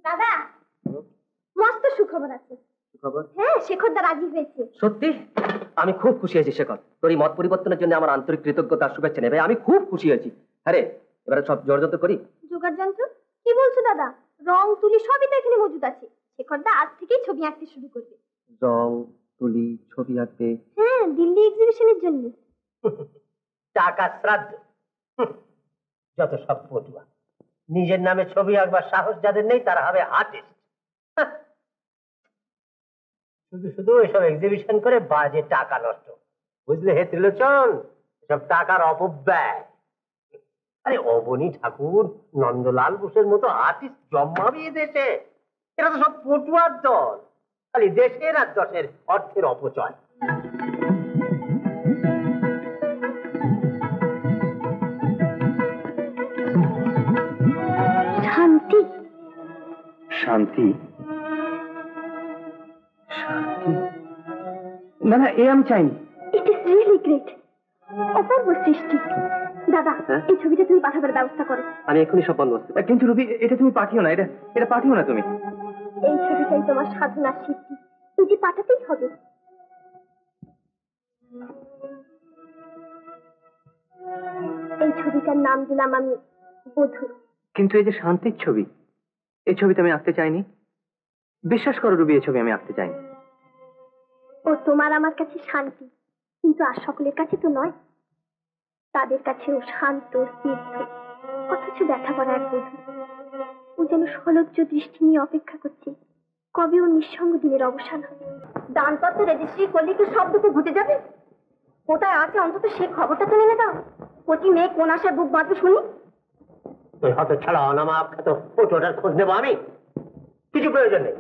দাদা মস্ত সুখবর আছে। খবর? হ্যাঁ, শেখরদা রাজি হয়েছে। সত্যি? আমি খুব খুশি হয়েছি শেখর। তোর এই মত পরিবর্তনের জন্য আমার আন্তরিক কৃতজ্ঞতা আর শুভেচ্ছা নেবে। আমি খুব খুশি হয়েছি। হ্যাঁ রে, এবারে সব জোরযন্ত্র করি। জোগাড় যন্ত্র? কি বলছো দাদা? রং তুলি সবই তো এখানে মজুদ আছে। শেখরদা আজ থেকেই ছবি আঁকতে শুরু করবে। রং তুলি ছবি আঁকবে? হ্যাঁ, দিল্লি এক্সিবিশনের জন্য। টাকা শ্রাদ্ধ, যত সব পটুয়া। নিজের নামে ছবি আঁকবার সাহস যাদের নেই তারা হবে আর্টিস্ট। শুধু শুধু এসব এক্সিবিশন করে বাজে টাকা নষ্ট, বুঝলে হে ত্রিলোচন? সব টাকার অপব্যয়। আরে অবনী ঠাকুর, নন্দলাল বোসের মতো আর্টিস্ট জন্মাবে দেশে? এরা তো সব পটুয়ার দল, খালি দেশের আর দশের অর্থের অপচয়। শান্তি শান্তি? শান্তি না না, এ আমি চাইনি। ইট ইজ রিয়েলি গ্রেট, অপূর্ব সৃষ্টি। দাদা, এই ছবিটা তুমি পাঠাবার ব্যবস্থা করো। আমি এক্ষুনি সব বন্দোবস্ত। কিন্তু রুবি, এটা তুমি পাঠিও না, এটা পাঠিও না তুমি। এই ছবিটাই তোমার সাধনার সিদ্ধি, এটি পাঠাতেই হবে। এই ছবিটার নাম দিলাম আমি বধূ। কিন্তু এই যে শান্তির ছবি, এই ছবিটা আমি আঁকতে চাইনি। বিশ্বাস করো রুবি, এই ছবি আমি আঁকতে চাইনি। ও তোমার আমার কাছে শান্তি, কিন্তু আর সকলের কাছে তো নয়। তাদের কাছেও শান্ত স্নিগ্ধ, অথচ ব্যথা করা এক বধূ। ও যেন সলজ্জ দৃষ্টি নিয়ে অপেক্ষা করছে কবে ও নিঃসঙ্গ দিনের অবসান হবে। দানপত্র রেজিস্ট্রি করলে কি সব দুটো ঘুটে যাবে? কোথায় আছে অন্তত সে খবরটা তো এনে দাও। প্রতি মেয়ে কোন আশায় বুক বাঁধবে শুনি? ওই হতে ছাড়া অনামা আখ্যাত ফটোটার খোঁজ নেবো আমি? কিছু প্রয়োজন নেই।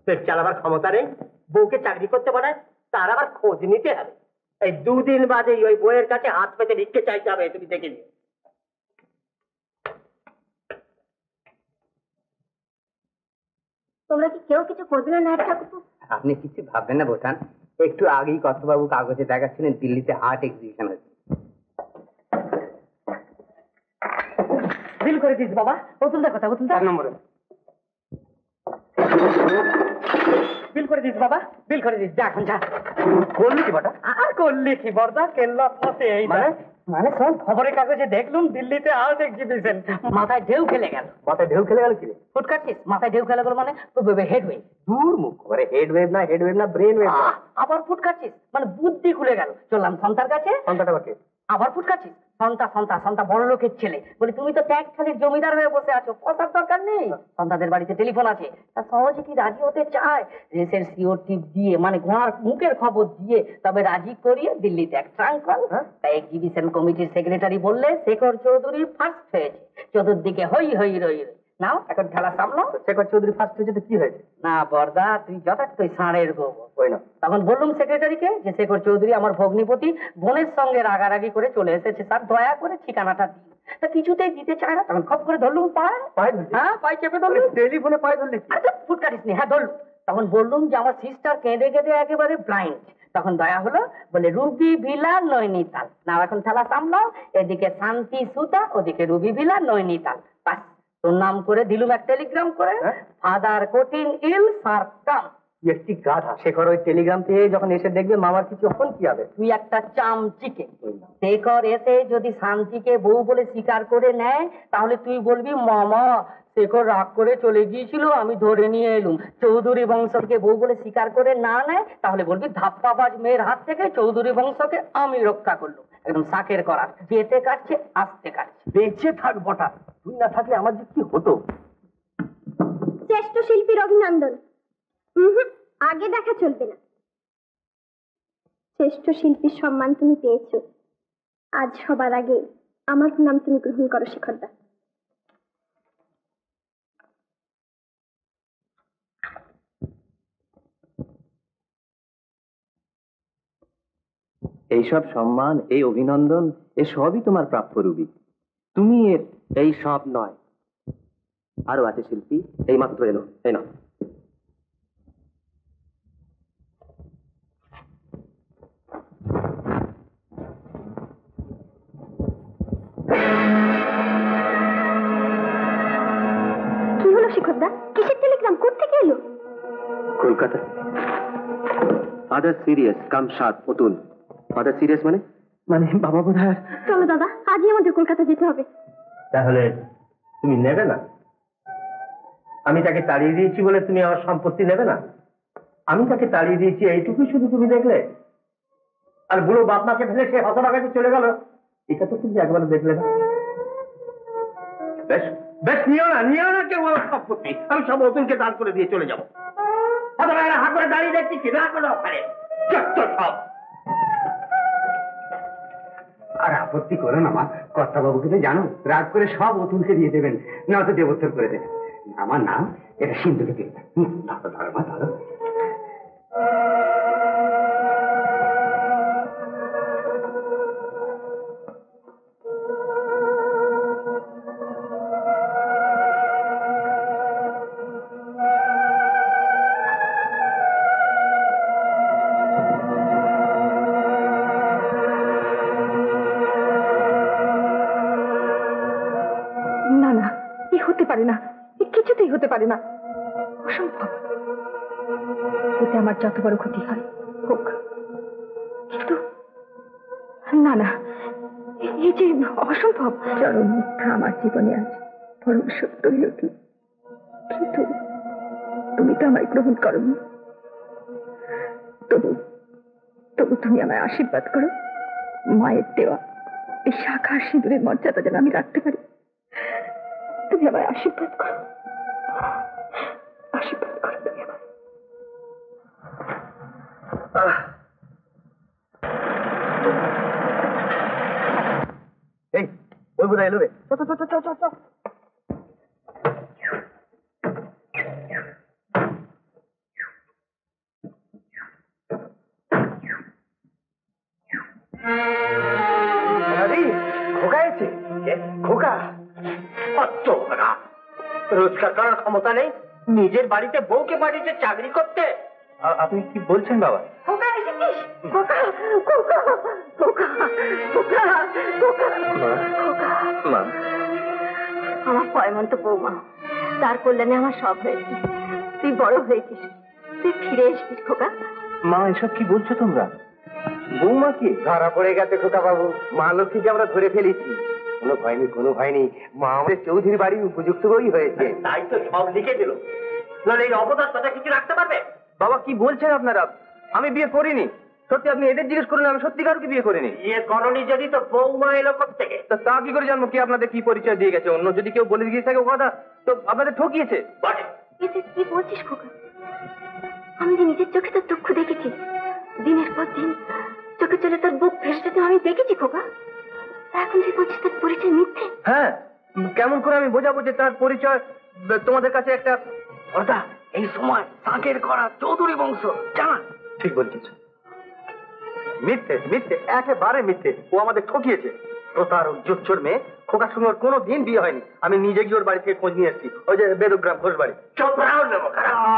পেট চালাবার ক্ষমতা নেই, বউকে চাকরি করতে পারায় তার আবার খোঁজ নিতে হবে। এই দুদিন বাদে ওই বইয়ের কাছে হাত পেতে ভিক্ষে চাইতে হবে, তুমি দেখে নিও। তোমরা কি কেউ কিছু করবে না নায়ক ঠাকুর? আপনি কিছু ভাববেন না বোঠান, একটু আগেই কর্তবাবু কাগজে দেখাচ্ছিলেন দিল্লিতে আর্ট এক্সিবিশন হচ্ছে। বিল করে দিস বাবা, অতুলদার কথা, অতুলদার নম্বরে বিল করে দিস বাবা, বিল করে দিস। যা এখন যা। করলি কি বটা? আর করলি কি বর্দা, কেল্লার মতে এই মানে শোন, খবরের কাগজে দেখলুম দিল্লিতে আর্ট এক্সিবিশন। মাথায় ঢেউ খেলে গেল। মাথায় ঢেউ খেলে গেল কি রে? ফুট কাটছিস? মাথায় ঢেউ খেলে গেল মানে হেড ওয়েভ। দূর মুখ করে, হেড ওয়েভ না ব্রেন ওয়েভ। আবার ফুট কাটছিস মানে বুদ্ধি খুলে গেল। চললাম সন্তার কাছে। সন্তাটা বাকি আবার ফুট কাটছিস? সন্তা বড় লোকের ছেলে। বলে তুমি তো ট্যাক্স খালির জমিদার হয়ে বসে আছো, পয়সার দরকার নেই। সন্তাদের বাড়িতে টেলিফোন আছে, তা সহজে কি রাজি হতে চায়? রেসের সিওর টিপ দিয়ে, মানে ঘোড়ার মুখের খবর দিয়ে তবে রাজি করিয়ে দিল্লিতে এক ট্রাঙ্ক। তাই এক্সিবিশন কমিটির সেক্রেটারি বললে শেখর চৌধুরী ফার্স্ট হয়েছে। চতুর্দিকে হই হই রই রই। নাও এখন খেলা সামলাও। শেখর চৌধুরী ফার্স্ট হয়েছে তো কি হয়েছে? না বর্দা, তুই যথার্থই ষাঁড়ের গোবর। ওই না, তখন বললুম সেক্রেটারিকে যে শেখর চৌধুরী আমার ভগ্নিপতি, বোনের সঙ্গে রাগারাগি করে চলে এসেছে, স্যার দয়া করে ঠিকানাটা দিন। তা কিছুতেই দিতে চায় না। তখন খপ করে ধরলুম পায়। হ্যাঁ, পায়ে চেপে ধরলুম। টেলিফোনে পায়ে ধরলি? ফুট কাটিস নি। হ্যাঁ ধরলুম। তখন বললুম যে আমার সিস্টার কেঁদে কেঁদে একেবারে ব্লাইন্ড। তখন দয়া হলো, বলে রুবি ভিলা নৈনিতাল। না এখন খেলা সামলাও। এদিকে শান্তি সুতা, ওদিকে রুবি ভিলা নৈনিতাল। বাস, তোর নাম করে দিলুম এক টেলিগ্রাম করে, ফাদার কোটিং ইল সার কাম। একটি গাধা শেখর ওই টেলিগ্রাম পেয়ে যখন এসে দেখবে মামার কিছু হন কি হবে? তুই একটা চামচিকে। শেখর এসে যদি শান্তিকে বউ বলে স্বীকার করে নেয়, তাহলে তুই বলবি মামা শেখর রাগ করে চলে গিয়েছিল, আমি ধরে নিয়ে এলুম। চৌধুরী বংশকে বউ বলে স্বীকার করে না নেয়, তাহলে বলবি ধাপ্পাবাজ মেয়ের হাত থেকে চৌধুরী বংশকে আমি রক্ষা করলুম। একদম শাকের করা, যেতে কাটছে আসতে কাটছে। বেঁচে থাক বটা, তুই না থাকলে আমার যে কি হতো। শ্রেষ্ঠ শিল্পীর অভিনন্দন। আগে দেখা চলবে না। শ্রেষ্ঠ শিল্পীর সম্মান তুমি পেয়েছো, আজ সবার আগে আমার নাম তুমি গ্রহণ করো শেখরদা। এইসব সম্মান, এই অভিনন্দন, এ সবই তোমার প্রাপ্য রুবি। তুমি এর এই সব নয়, আরো আছে শিল্পী, এই মাত্র এলো। এই না, কি হলো শেখরদা? কিসের টেলিগ্রাম? কলকাতা। ফাদার সিরিয়াস কাম সাত অতুল। ফাদার সিরিয়াস মানে? মানে বাবা বোধহয়। চলো দাদা, আজই আমাদের কলকাতা যেতে হবে। তাহলে তুমি নেবে না? আমি তাকে তাড়িয়ে দিয়েছি বলে তুমি আমার সম্পত্তি নেবে না? আমি তাকে তাড়িয়ে দিয়েছি এইটুকুই শুধু তুমি দেখলে? আর বুড়ো বাপ মাকে ফেলে সে হতভাগাতে চলে গেল, এটা তো তুমি একবার দেখলে না। বেশ বেশ, নিও না কেউ আমার সম্পত্তি। আমি সব অতুলকে দান করে দিয়ে চলে যাবো। হতভাগারা হাত করে দাঁড়িয়ে দেখছি কি না কোনো ওখানে সব। আর আপত্তি করো না মা, কর্তাবাবুকে তো জানো, রাগ করে সব অতুলকে দিয়ে দেবেন, নয়তো দেবোত্তর করে দেবেন। আমার নাম এটা সিন্ধুকে দিয়ে দেন। ধরো ধরো মা, ধরো। না না, এ হতে পারে না, এ কিছুতেই হতে পারে না, অসম্ভব। এতে আমার যত বড় ক্ষতি হয় হোক, কিন্তু না না, এই যে অসম্ভব। চরম মিথ্যা আমার জীবনে আছে, পরম সত্য হইল কি, কিন্তু তুমি তো আমায় গ্রহণ করনি। তবু তবু তুমি আমায় আশীর্বাদ করো, মায়ের দেওয়া এই শাখা সিঁদুরের মর্যাদা যেন আমি রাখতে পারি। তুমি আমায় আশীর্বাদ করো, আশীর্বাদ করো তুমি আমায়। এই ওই বোধহয় এলো রে। খোকা এসে? খোকা রোজগার করার ক্ষমতা নেই, নিজের বাড়িতে বউকে পাঠিয়েছে চাকরি করতে। আপনি কি বলছেন বাবা? খোকা এসেছিস? খোকা, খোকা, খোকা, খোকা, খোকা, মা, আমার পয়মন্ত বৌমা, তার কল্যাণে আমার সব হয়েছে। তুই বড় হয়েছিস, তুই ফিরে এসেছিস খোকা। মা এসব কি বলছো তোমরা? বৌমা কি ধরা পড়ে গেছে খোকা বাবু, মা লক্ষ্মীকে আমরা ধরে ফেলেছি। কোনো ভয় নেই, মা আমাদের চৌধুরী বাড়ির উপযুক্ত বই হয়েছে। তাই তো সব লিখে দিল। নাহলে এই অবদান কথা কিছু রাখতে পারবে? বাবা কি বলছেন আপনারা? আমি বিয়ে করিনি। সত্যি আপনি এদের জিজ্ঞেস করুন, আমি সত্যি কাউকে বিয়ে করিনি। বিয়ে করনি যদি তো বৌমা এলো কোত্থেকে? তা কি করে জানবো কি আপনাদের কি পরিচয় দিয়ে গেছে? অন্য যদি কেউ বলে দিয়ে থাকে ও কথা, তো আপনাদের ঠকিয়েছে। কি বলছিস খোকা? আমি যে নিজের চোখে তোর দুঃখ দেখেছি, দিনের পর দিন চোখে চলে তোর বুক ভেসে আমি দেখেছি খোকা। এখন যে বলছিস তোর পরিচয় মিথ্যে? হ্যাঁ, কেমন করে আমি বোঝাবো যে তার পরিচয় তোমাদের কাছে একটা কথা? এই সময় সাঁকের করা চৌধুরী বংশ জানা। ঠিক বলছিস, মিথ্যে মিথ্যে, একেবারে মিথ্যে। ও আমাদের ঠকিয়েছে। প্রতারক জোচ্চোর মেয়ে। খোকার সঙ্গে ওর কোনোদিন বিয়ে হয়নি। আমি নিজে গিয়ে ওর বাড়ি থেকে খোঁজ নিয়ে এসেছি, ওই যে বেদগ্রাম ঘোষ বাড়ি।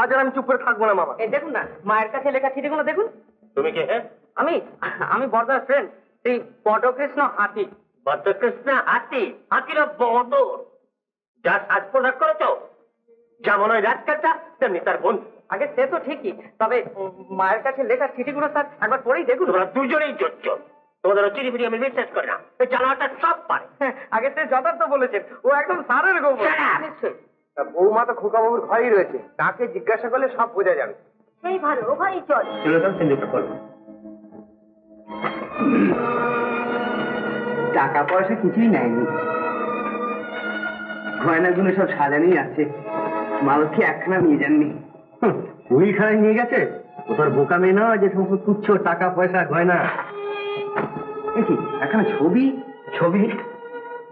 আজ আর আমি চুপ করে থাকবো না মামা। এই দেখুন না, মায়ের কাছে লেখা চিঠিগুলো দেখুন। তুমি কে? আমি বর্দার ফ্রেন্ড, সেই বটকৃষ্ণ হাতি। বটকৃষ্ণ হাতি? হাতির বদর যা সাজ পোশাক করেছো, যেমন ওই রাজকাটা তেমনি তার বন্ধু। আগে সে তো ঠিকই, তবে মায়ের কাছে লেখা চিঠিগুলো স্যার একবার পড়েই দেখুন। তোমরা দুজনেই জোচ্চ। তোমাদের চিঠি ফিরি আমি বিশ্বাস করি না। এই চালাটা সব পারে। আগে সে যথার্থ বলেছেন, ও একদম স্যারের গোবর। নিশ্চয়ই। বৌমা তো খোকা বাবুর ঘরেই রয়েছে, তাকে জিজ্ঞাসা করলে সব বোঝা যাবে। সেই ভালো, ঘরেই চল। সিন্ধুকটা করবো। টাকা পয়সা কিছুই নেয়নি, গয়নাগুলো সব সাজানোই আছে। মা লক্ষ্মী একখানা নিয়ে যাননি। ওইখানে নিয়ে গেছে? ও তোর বোকা মেয়ে নয় যে সমস্ত তুচ্ছ টাকা পয়সা গয়না। দেখি একখানা ছবি। ছবি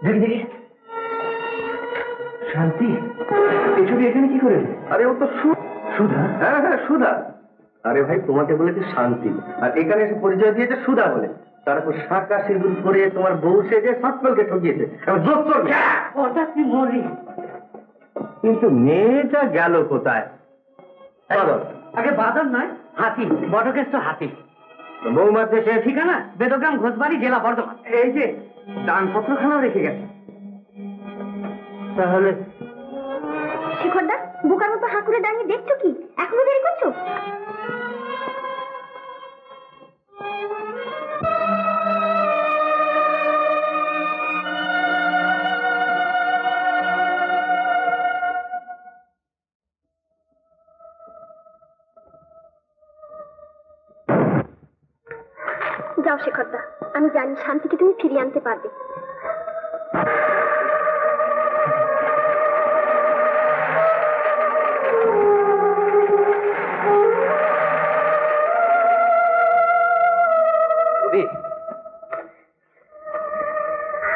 দেখি দেখি। শান্তি, এই ছবি এখানে কি করে? আরে ও তো সুধা। হ্যাঁ হ্যাঁ, সুধা। আরে ভাই, তোমাকে বলেছে শান্তি, আর এখানে এসে পরিচয় দিয়েছে সুধা বলে। তারপর শাঁকা সিঁদুর করে তোমার বউ সেজে সকলকে ঠকিয়েছে। কিন্তু মেয়েটা গেল কোথায়? আগে বাদর নয়, হাতি, বটকৃষ্ণ হাতি। বৌমার দেশে ঠিকানা বেদগ্রাম ঘোষবাড়ি, জেলা বর্ধমান। এই যে দানপত্রখানাও রেখে গেছে। তাহলে শিখরদা, বোকার মতো হাঁ করে দাঁড়িয়ে দেখছো কি? এখনো দেরি করছো? যাও শেখরদা, আমি জানি শান্তিকে তুমি ফিরিয়ে আনতে পারবে।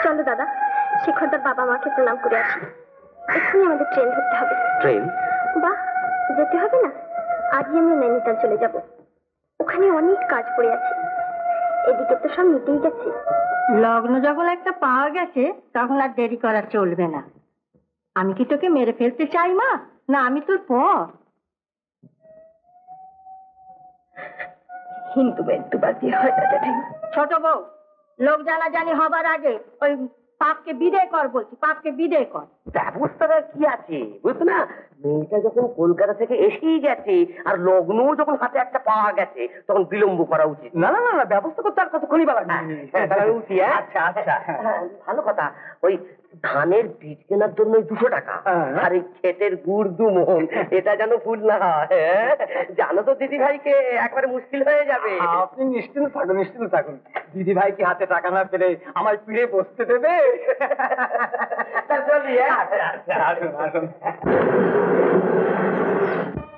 চলো দাদা, শেখরদার বাবা মাকে প্রণাম করে আসি। এক্ষুনি আমাদের ট্রেন ধরতে হবে। ট্রেন? বাহ, যেতে হবে না? আজই আমি নৈনিতাল চলে যাব। ওখানে অনেক কাজ পড়ে আছে, এদিকে তো সব মিটেই গেছে। লগ্ন যখন একটা পাওয়া গেছে তখন আর দেরি করা চলবে না। আমি কি তোকে মেরে ফেলতে চাই মা? না আমি তোর পর। হিন্দু বেদুবার বিয়ে হয় না জ্যাঠাইমা। ছোট বউ, লোক জানাজানি হবার আগে ওই পাপকে বিদায় কর বলছি, পাপকে বিদায় কর। ব্যবস্থাটা কি আছে বুঝছো না? মেয়েটা যখন কলকাতা থেকে এসেই গেছে আর লগ্নও যখন হাতে একটা পাওয়া গেছে তখন বিলম্ব করা উচিত। না না না না, ব্যবস্থা করতে আর কতক্ষণই বা লাগবে। আচ্ছা আচ্ছা, ভালো কথা। ওই ধানের বীজ কেনার জন্য 200 টাকা আর এই ক্ষেতের গুড় 2 মোহন, এটা যেন ভুল না হয়। জানো তো দিদি ভাইকে একবারে মুশকিল হয়ে যাবে। আপনি নিশ্চিন্ত থাকুন, নিশ্চিন্ত থাকুন। দিদি ভাই কি হাতে টাকা না পেলে আমার পিড়ে বসতে দেবে? আসুন আসুন।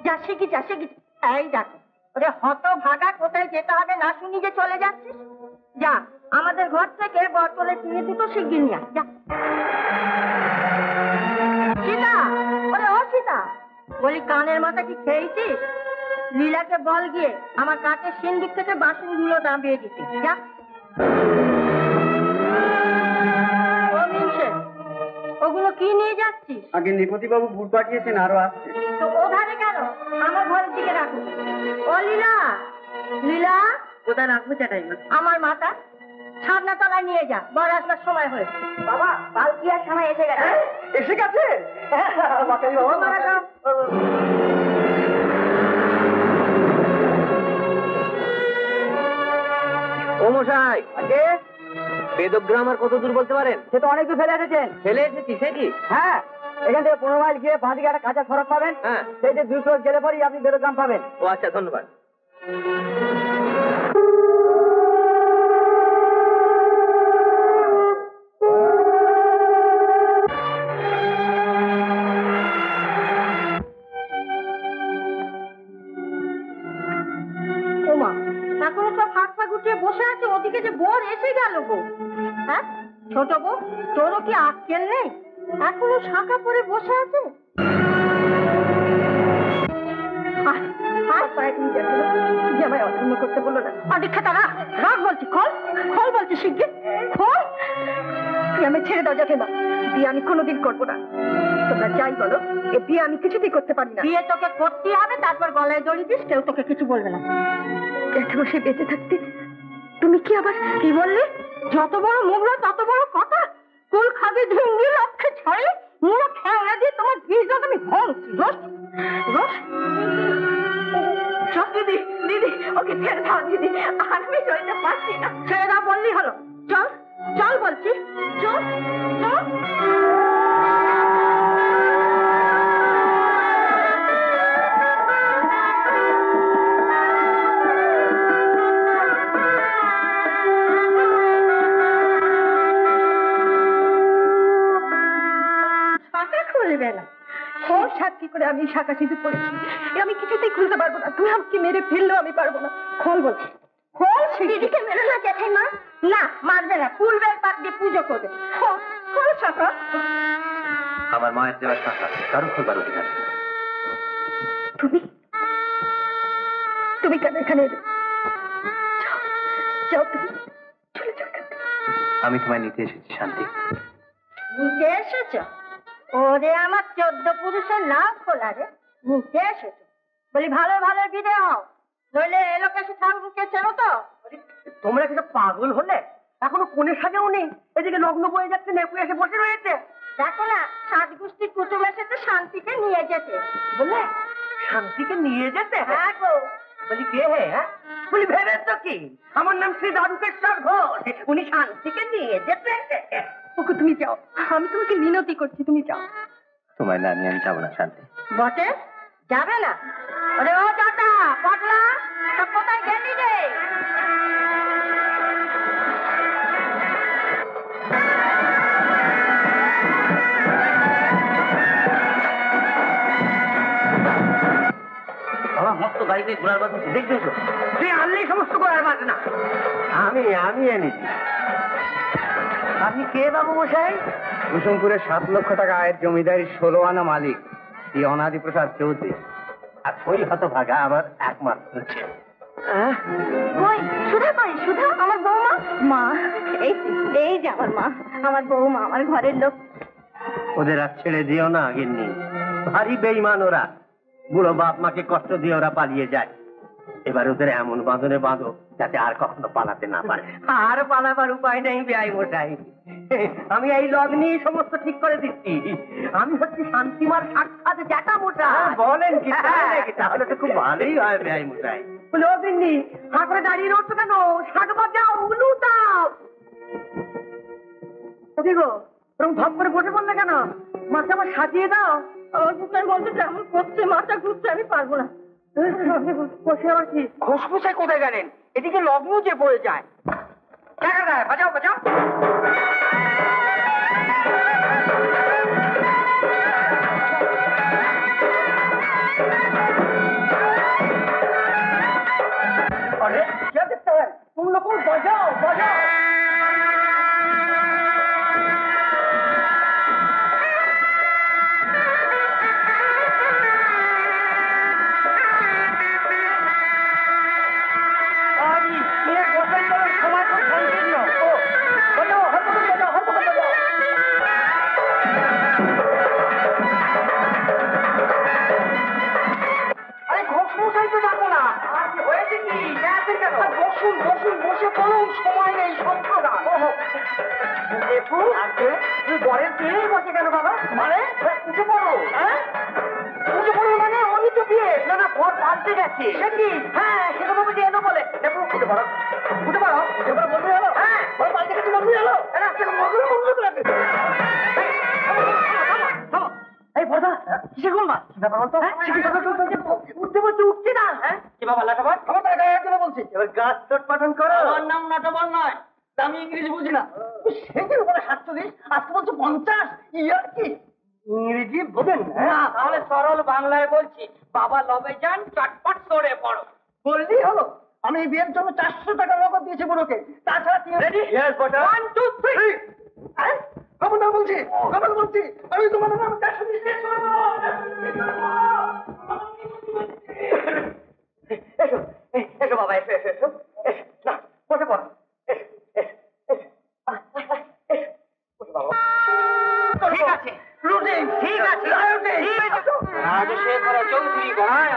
যা শিখি যা শিখি। এই দেখো, ওরে হত ভাগা, কোথায় যেতে হবে না শুনি যে চলে যাচ্ছিস। যা আমাদের ঘর থেকে বটলে কিনে দুটো শিগগির নিয়ে আয়, যা। সীতা, ওরে ও সীতা, বলি কানের মাথা কি খেয়েছিস? লীলাকে বল গিয়ে আমার কাঠের সিন্দুক থেকে বাসনগুলো নামিয়ে দিতে, যা। ও মিনসে, ওগুলো কি নিয়ে যাচ্ছিস? আগে নিপতি বাবু গুড় পাঠিয়েছেন, আরো আসছে। তো ওধারে কেন? আমার ঘরের দিকে রাখো। ও লীলা, লীলা, কোথায় রাখবো চ্যাটাইমা? আমার মাথা সামনে তলায় নিয়ে যা, বর আসবার সময় হয়েছে। বাবা পালকি আর সময় এসে গেছে। এসে গেছে? বাকাই বাবা, বাকাই। ও মশাই, আগে বেদগ্রাম আর কত দূর বলতে পারেন? সে তো অনেক দূর ফেলে এসেছেন। ফেলে এসেছি, সে কি? হ্যাঁ, এখান থেকে 15 মাইল গিয়ে বাঁ দিকে একটা কাঁচা সড়ক পাবেন। হ্যাঁ। সেই যে 2 ক্রোশ গেলে পরেই আপনি বেরোগ্রাম পাবেন। ও আচ্ছা, ধন্যবাদ। ওমা, এখনো সব হাত পা গুটিয়ে বসে আছে, ওদিকে যে বর এসে গেল গো। হ্যাঁ ছোট বউ, তোরও কি আক্কেল নেই? এখনো শাঁখা পরে বসে আছে। আমায় অধর্ম করতে বললো না। অদীক্ষা তারা রাগ বলছি, খোল খোল বলছি শিগগির খোল। তুই আমি ছেড়ে দাও জ্যাঠাইমা, বিয়ে আমি কোনোদিন করবো না। তোমরা যাই বলো, এ বিয়ে আমি কিছুতেই করতে পারি না। বিয়ে তোকে করতেই হবে, তারপর গলায় দড়ি দিস, কেউ তোকে কিছু বলবে না। জ্যাঠাইমা সে বেঁচে থাকতে তুমি কি আবার কি বললি? যত বড় মুখরা তত বড় কথা। কুল খাবি ঢুঙ্গি লক্ষ্যে ছড়ে মুড়ো ফেলে দিয়ে তোমার বীজ আমি ভাঙছি। রোজ রোজ দিদি, দিদি ওকে ছেড়ে দাও দিদি, আর আমি সইতে পারছি না। ছেড়ে দাও বললি হলো? চল চল বলছি, চল চল। খুলবে না। কোন সাক্ষী করে আমি শাখা সিঁদুর পড়েছি, আমি কিছুতেই খুলতে পারবো না। তুমি আমাকে মেরে ফেললেও আমি পারবো না। খোল বলছি, খোল। দিদিকে মেরে না জ্যাঠাইমা। না মারবে না, ফুলবের পাক দিয়ে পুজো করবে। খোল শাখা। আমার মায়ের দেওয়া টাকা কারো খোলবার অধিকার নেই। তুমি তুমি কেন এখানে এলে? যাও তুমি, চলে যাও এখান থেকে। আমি তোমায় নিতে এসেছি শান্তি। নিতে এসেছ? ওরে আমার 14 পুরুষের নাম খোলা রে, নিতে এসেছ? বলি ভালো ভালো বিদায় হও, নইলে এলোকেশে ঠাকুরকে চেনো তো? তোমরা কি পাগল হলে? এখনো কোণে সাজাও নেই, এদিকে লগ্ন বয়ে যাচ্ছে, নেপু এসে বসে রয়েছে। দেখো না, 7 গোষ্ঠীর কুটুম এসেছে শান্তিকে নিয়ে যেতে। বললে শান্তিকে নিয়ে যেতে? হ্যাঁ গো। বলি কে হ্যাঁ? বলি ভেবেছো কি আমার নাম শ্রী দারুকেশ্বর ঘোষ, উনি শান্তিকে নিয়ে যেতে? ওকে তুমি যাও, আমি তোমাকে মিনতি করছি, তুমি যাও। তোমায় না নিয়ে আমি যাবো না শান্তি। বটে যাবে না? আরে ও টাটা পটলা, তা কোথায় গেলি রে? বাবা মস্ত গাড়িতে ঘোড়ার বাস আছে, দেখবে তো? তুই আনলেই সমস্ত করার বাস না। আমি এনেছি। আপনি কে বাবু মশাই? কুসুমপুরের 7 লক্ষ টাকা আয়ের জমিদারি 16 আনা মালিক শ্রী অনাদি প্রসাদ চৌধুরী। আর ওই হতভাগা আমার একমাত্র ছেলে। কই সুধা, কই সুধা, আমার বৌমা? মা, এই এই যে আমার মা, আমার বৌমা, আমার ঘরের লোক। ওদের আর ছেড়ে দিও না গিন্নি, ভারী বেইমান ওরা। বুড়ো বাপ মাকে কষ্ট দিয়ে ওরা পালিয়ে যায়। এবার ওদের এমন বাঁধনে বাঁধো যাতে আর কখনো পালাতে না পারে। আর পালাবার উপায় নেই বেআই মশাই, আমি এই লগ্নি সমস্ত ঠিক করে দিচ্ছি। আমি হচ্ছি শান্তিমার সাক্ষাৎ জ্যাঠা মশাই। বলেন কি? তাই হ্যাঁ। নাকি? তাহলে তো খুব ভালোই হয় বেআই মশাই। বলে ও দিন্নি, হাঁ করে দাঁড়িয়ে রয়েছো কেন? শাক বাজাও, উলু দাও। ওকে গো, এরকম ধপ করে বসে পড়লে কেন? মাথা আমার সাজিয়ে দাও। আমার বুকের মধ্যে যেমন করছে, মাথা ঘুরছে, আমি পারবো না। বসে আবার কি? ঘোষমশাই কোথায় গেলেন? এদিকে লগ্ন যে পড়ে যায়। দেখা যায়, বাজাও বাজাও। अरे क्या दिखता है? तुम लोग को बजाओ बजाओ। বরের বিয়ে বসে গেল বাবা, মানে উঠে পড়ো। হ্যাঁ উঠে পড়ো মানে উনি তো বিয়ে না না বর পাল্টে গেছে। সে কি? হ্যাঁ সেটা বাবু যে এলো বলে। দেখো উঠে পড়ো, উঠে পড়ো, উঠে পড়ো, বন্ধু হলো। হ্যাঁ বর পাল্টে গেছে, বন্ধু হলো। এই বড়দা কিসের গোলমা? কি ব্যাপার বলতো? উঠতে বলছে, উঠছে না। হ্যাঁ কি বাবা লাটাবার? আমার তার গায়ে একজন বলছি এবার গাছ চট পাঠন করো। আমার নাম নাটাবার নয়, আমি ইংরেজি বুঝি না। সেদিন বলে 47, আজকে বলছো 50। ইয়ার কি ইংরেজি বোঝেন না? তাহলে সরল বাংলায় বলছি, বাবা লবে যান, চটপট সরে পড়ো। বললেই হলো। আমি এই বিয়ের জন্য 400 টাকা নগদ দিয়েছি বুড়োকে। তাছাড়া তুই রেডি? ইয়েস বটা। 1 2 3। খবরদার বলছি, খবর বলছি, আমি তোমার নাম 400 দিয়ে এসো এসো বাবা, এসো এসো এসো এসো না বসে পড়ো। ঠিক আছে, রুটিন ঠিক আছে, রাজশেখর চৌধুরী গণায়